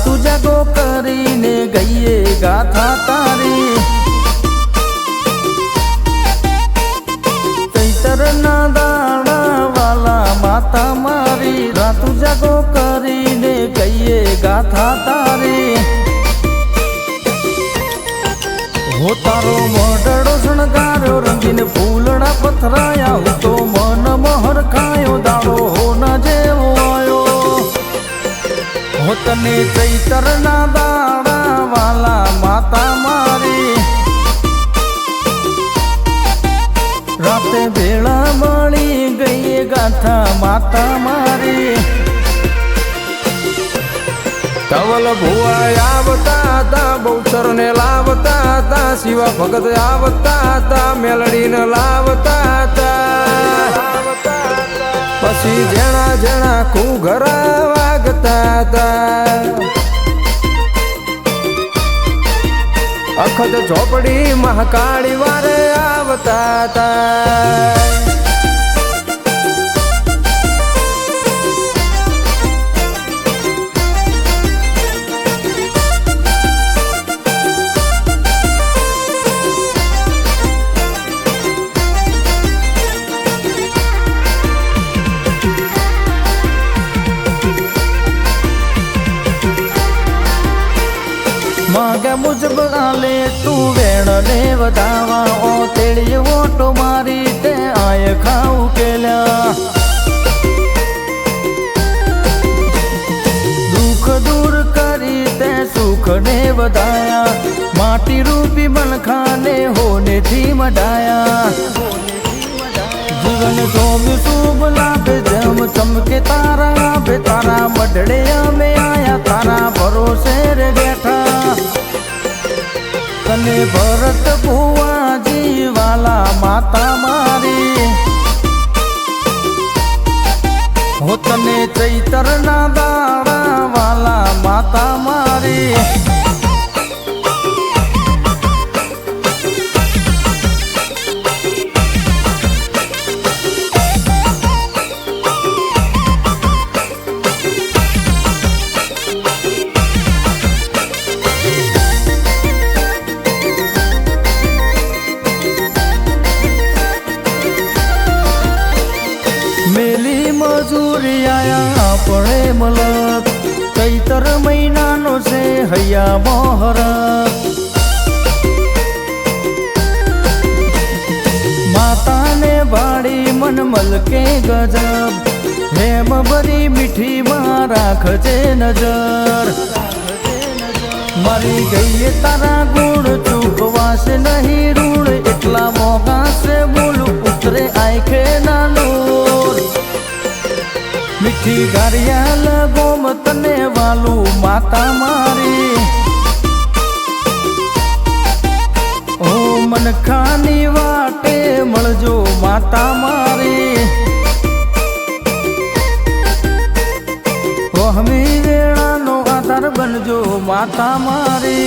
રાતું જાગો કરીને ગઈએ ગાથા તારી ચૈતરના દાડા વાલા માતા મારી રાતું જાગો કરીને ગઈએ ગાથા તારી હો તારો મોઢડો શણગાર્યો રંગીન ફૂલડા પથરાયા હું તો મન મોહર ખાયો દાડો હો ન જેવો આયો હો તને ચૈતરના દાડા વાલા માતા મારી રાતે ભેળા મળી ગઈ ગાથા માતા મારી ધવલ ભુવા આવતા હતા બહુચર ને લાવતા હતા શિવા ભગત આવતા હતા મેલડી ને લાવતા હતા પછી જેણા જેણા ઘૂઘરા વાગતા હતા અખત ઝોપડી મહાકાળી વારે આવતા હતા मांगे मुझब आले तू वेण ने वधावा ओ तेड़ी ओटो मारी ते आय खाऊ केल्या दुख दूर करी ते सुख ने वधाया माटी रूपी मनखाने होने थी मडाया जीवन सोम शुभ लाभे जम चमके तारा बे तारा मडड़े में आया तारा भरोसे रे बैठा तने भरत भुवाजी वाला माता मारी हो तने चैतरना दाड़ा वाला माता मारी मेली मजूरी आया पड़े मलक चैतर महीना नो से हैया मोहर माता ने बाड़ी मन मल के गजब हेम भरी मीठी माँ राखजे नजर मरी गई तारा गुण चूकवा से नहीं रूढ़ इतला मोगा से बोलू उतरे आखे नानूर मीठी गारिया लगो मतने वालू माता मारी ओ मन खानी वाटे मलजो माता मारी ओ हमी वेणा नो आधार बनजो माता मारी।